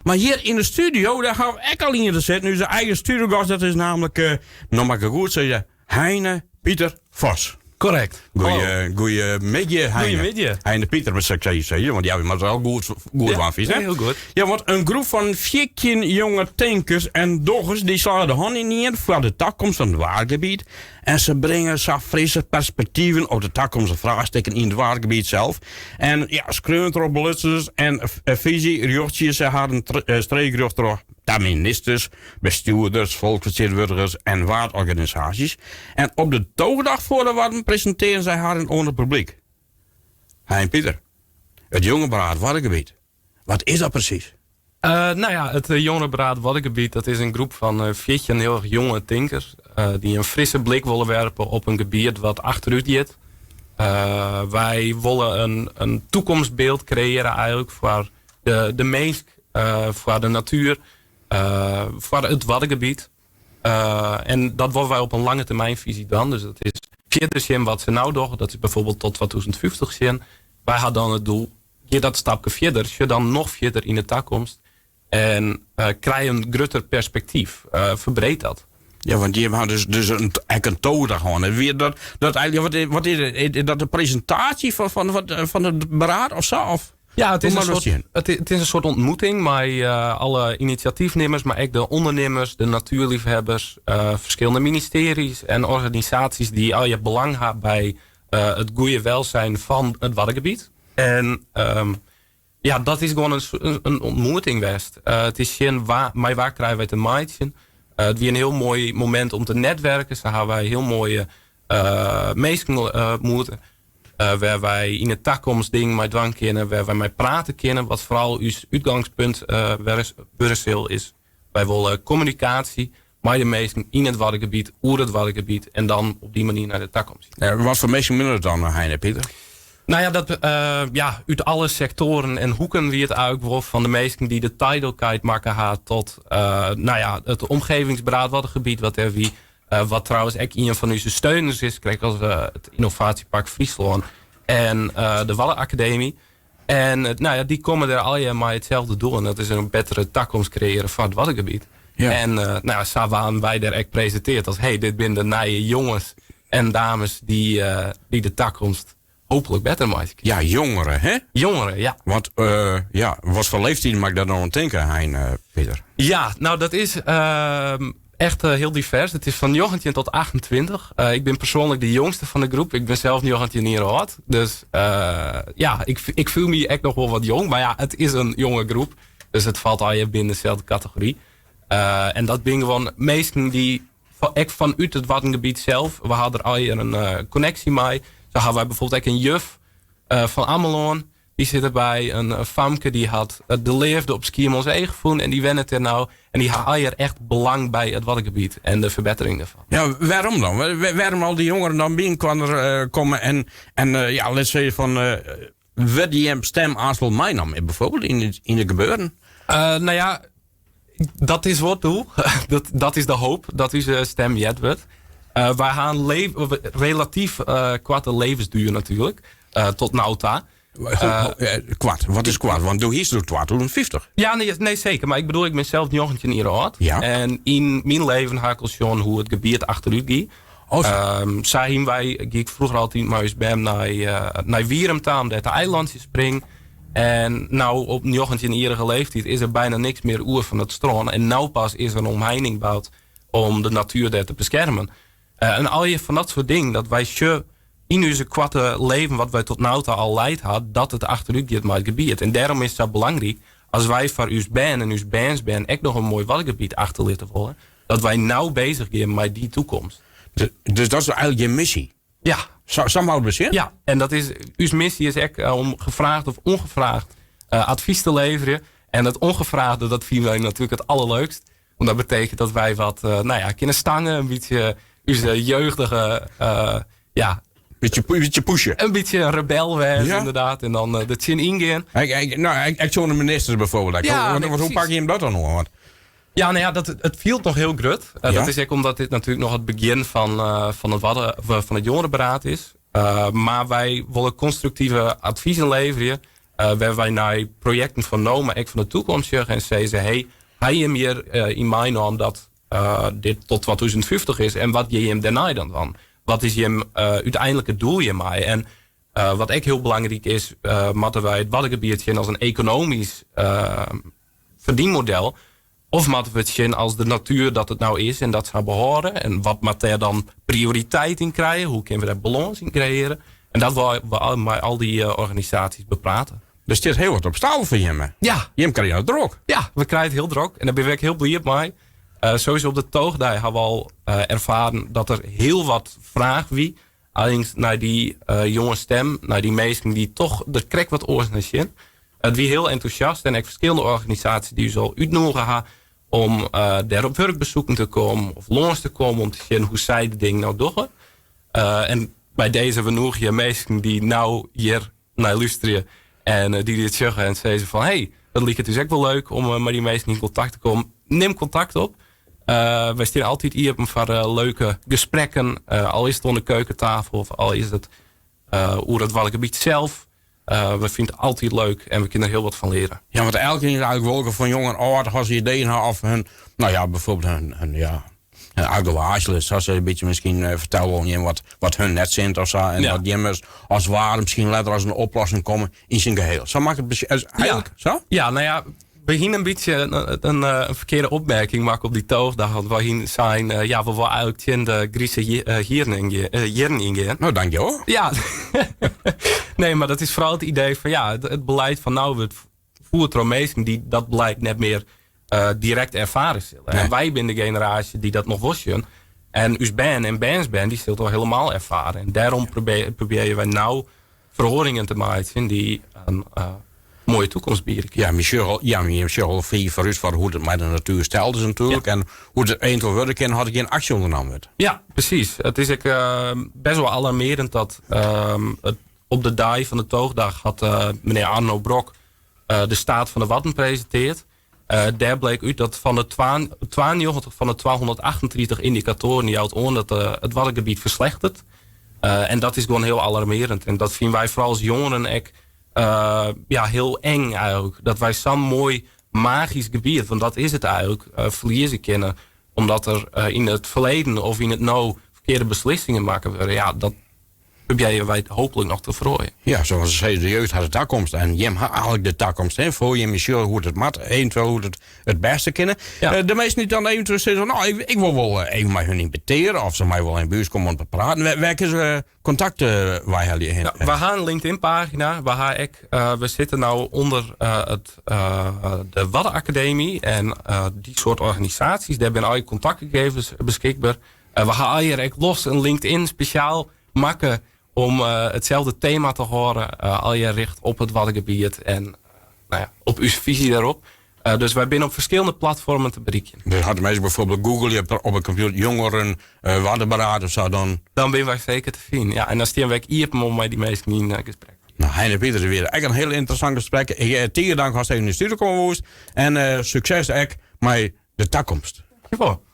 Maar hier in de studio, daar gaan we ook al in zitten. Nu zijn eigen studiogast, dat is namelijk, nog maar goed zeggen, Heine Pieter Vos. Correct. Goedemiddag, Heine. Goedemiddag. Heine Pieter, met succes zeggen, want ja, maar dat is wel goed van vies, hè? Heel goed. Ja, want een groep van 14 jonge tankers en doggers, die slaan de hand in neer voor de toekomst van het waargebied. En ze brengen zo frisse perspectieven op de toekomstige vraagstukken in het waargebied zelf. En ja, skreuntrobbelitsers en visie-rjochtjes, ze hadden streekrucht door de ministers, bestuurders, volksvertegenwoordigers en waardorganisaties. En op de toogdag voor de waarden presenteren zij haar onder het publiek. Hein Pieter, het jongerenberaad Waddengebied. Wat is dat precies? Het jongerenberaad Waddengebied, dat is een groep van 14 heel erg jonge tinkers. Die een frisse blik willen werpen op een gebied wat achteruit gaat. Wij willen een toekomstbeeld creëren eigenlijk voor de mens, voor de natuur, voor het Waddengebied. En dat willen wij op een lange termijn visie dan. Dus dat is verder zien wat ze nou doen. Dat is bijvoorbeeld tot 2050 zien. Wij hadden dan het doel, je dat stapje verder, je dan nog verder in de toekomst. En krijg een groter perspectief. Verbreed dat. Ja, want die hebben dus een toondag gewoon. En weer dat eigenlijk, wat is het? Dat de presentatie van het beraad of zo? Of? Ja, het is een soort ontmoeting met alle initiatiefnemers, maar ook de ondernemers, de natuurliefhebbers, verschillende ministeries en organisaties die al je belang hebben bij het goede welzijn van het Waddengebied. En dat is gewoon een ontmoeting geweest. Het is geen waar krijgen wij te maaien. Het was een heel mooi moment om te netwerken. Zo hebben wij heel mooie mensen ontmoeten. Waar wij in het toekomstding met dwang kennen, waar wij mee praten kennen, wat vooral uw uitgangspunt is. Wij willen communicatie met de mensen in het Waddengebied, over het Waddengebied en dan op die manier naar de toekomst. Wat voor mensen minder dan, Heine Pieter? Nou ja, uit alle sectoren en hoeken wie het eigenlijk van de mensen die de tijdelkeit maken gaat tot het omgevingsberaad Waddengebied, wat er wie. Wat trouwens ook een van onze steuners is, kreeg als het Innovatiepark Friesland en de Waddenacademie. En die komen er al maar hetzelfde doel. En dat is een betere toekomst creëren van het Waddengebied. Ja. En zo waren wij daar echt presenteerd als dit zijn de nieuwe jongens en dames die de toekomst hopelijk beter maken. Ja, jongeren, hè? Jongeren, ja. Want, wat voor leeftijd mag ik daar nou aan denken, Hein, Pieter? Ja, nou dat is echt heel divers. Het is van 19 tot 28. Ik ben persoonlijk de jongste van de groep. Ik ben zelf 19 jaar oud. Dus ik voel me echt nog wel wat jong. Maar ja, het is een jonge groep. Dus het valt al je binnen dezelfde categorie. En dat ben gewoon mensen die echt vanuit het Waddengebied zelf. We hadden er al je een connectie mee. Zo hadden wij bijvoorbeeld ook een juf van Ameloon. Die zit erbij. Een famke die had de leefde op Schiermonnikoog gevonden. En die went het er nou. En die had hier echt belang bij het Waddengebied. En de verbetering daarvan. Ja, waarom dan? Waarom al die jongeren dan binnen komen en let's say van... werd die stem aansluit mij nam bijvoorbeeld in de gebeuren? Dat is wat doel. dat is de hoop dat uw stem jet wordt. Wij gaan relatief korte levensduur natuurlijk. Tot nauta. Kwart, wat is kwart? Want doe hier tot 2050. Ja, nee, zeker. Maar ik bedoel, ik ben zelf 19 jaar oud. Ja. En in mijn leven ga ik al zien hoe het gebied achteruit gaat. Ik vroeger altijd maar eens bij hem naar Wieremta, om daar de eilandjes springen. En nou op 19-jarige leeftijd is er bijna niks meer oer van het strand. En nou pas is er een omheining gebouwd om de natuur daar te beschermen. En al je van dat soort dingen, dat wij in onze kwarte leven wat wij tot nu toe al leid had, dat het achteruit gaat met het gebied. En daarom is het zo belangrijk, als wij voor uw band en uw bandsband echt nog een mooi Waddengebied achter laten volgen, dat wij nou bezig zijn met die toekomst. Dus dat is eigenlijk je missie? Ja. Samen bezig? Ja, en dat is, uw missie is echt om gevraagd of ongevraagd advies te leveren. En het ongevraagde, dat vinden wij natuurlijk het allerleukst. Want dat betekent dat wij wat, kunnen stangen, een beetje onze jeugdige, Beetje pushen. Een beetje een rebel wezen, inderdaad. En dan de chin ingaan. Ik zo'n minister bijvoorbeeld. Hoe pak je hem dat dan nog? Ja, het viel nog heel grut. Dat is ook omdat dit natuurlijk nog het begin van het jongerenberaad is. Maar wij willen constructieve adviezen leveren. waar wij naar projecten van Noma, ik van de toekomst en zeggen, hey, hij je meer in mijn naam dat dit tot 2050 is en wat je hem daarna dan van? Wat is je uiteindelijke doel je mij? En wat ook heel belangrijk is, moeten wij het Waddengebied zien als een economisch verdienmodel. Of moeten we het zien als de natuur dat het nou is en dat zou behoren. En wat moet daar dan prioriteit in krijgen? Hoe kunnen we daar balans in creëren? En dat wil we al die organisaties bepraten. Dus het is heel wat op stapel voor je. Ja. Je krijgt het druk. Ja, we krijgen het heel druk. En daar ben ik heel blij mee. Sowieso op de toogdij hebben we al ervaren dat er heel wat vraag wie. Alleen naar die jonge stem, naar die mensen die toch er krijgt wat oors naar zien. Het wie heel enthousiast en ik verschillende organisaties die zo uitnodigen gaan om daar op werkbezoeken te komen of langs te komen om te zien hoe zij de dingen nou doen. En bij deze we nog je mensen die nou hier naar luisteren en die dit zeggen en zeggen van hey, dat lijkt het dus echt wel leuk om met die mensen in contact te komen. Neem contact op. Wij staan altijd hier voor leuke gesprekken. Al is het onder de keukentafel of al is het over het Waddengebied zelf. We vinden het altijd leuk en we kunnen er heel wat van leren. Ja, want elke keer is eigenlijk wel van jong en oud als ze ideeën hebben of hun, nou ja, bijvoorbeeld hun uitgewaasjes. Zoals ze een beetje misschien vertellen wat hun net zijn of zo. En dat die als ware misschien later als een oplossing komen in zijn geheel. Zo maakt het eigenlijk zo? Ja, nou ja. We hier een beetje een verkeerde opmerking maken op die toogdag. Want we hier zijn, we willen eigenlijk in de Griekse hieren ingaan. Nou, dank je hoor. Ja, nee, maar dat is vooral het idee van het beleid van nou, we voeren meesten die dat beleid net meer direct ervaren zullen. Nee. En wij zijn de generatie die dat nog wasje. En Usban en Bansban die zullen toch helemaal ervaren. En daarom proberen wij nou verhoringen te maken die een mooie toekomst bieden. Ja, Michel voor u voor hoe het met de natuur stelt is natuurlijk. Ja. En hoe het eventueel worden kan, had ik geen actie ondernomen werd. Ja, precies. Het is best wel alarmerend dat op de dag van de toogdag had meneer Arno Brok de staat van de Wadden presenteerd. Daar bleek uit dat van de 92 van de 238 indicatoren die houdt aan dat het Waddengebied verslechtert. En dat is gewoon heel alarmerend. En dat vinden wij vooral als jongeren heel eng eigenlijk. Dat wij zo'n mooi magisch gebied, want dat is het eigenlijk, verliezen kennen. Omdat er in het verleden of in het nou verkeerde beslissingen maken worden. Ja, dat proberen wij hopelijk nog te verrooien. Ja, zoals ze zeiden, de jeugd had de toekomst. En Jim had eigenlijk de toekomst. Hè? Voor je Michel hoe het mat, eventueel hoe het beste kennen. Ja. De meesten die dan eventueel zeggen, nou, ik wil wel even met hun inviteren. Of ze mij wel in buurt komen om te praten. Welke contacten wij hebben heen? We gaan een LinkedIn pagina. We zitten nou onder de Waddenacademie. En die soort organisaties. Daar zijn al je contactgegevens beschikbaar. We gaan hier los een LinkedIn speciaal maken om hetzelfde thema te horen, al je richt op het Waddengebied en op uw visie daarop. Dus wij zijn op verschillende platformen te bereiken. Dus hadden mensen bijvoorbeeld Google, je hebt op een computer jongeren, Waddenberaad of zo dan? Dan ben wij zeker te vinden. Ja, en dan staan wij hier om met die mensen in gesprek. Nou, Heine Pieter weer. Echt een heel interessant gesprek. Ik tegen dank als hij in de studio komen woest. En succes echt met de toekomst. Dankjewel.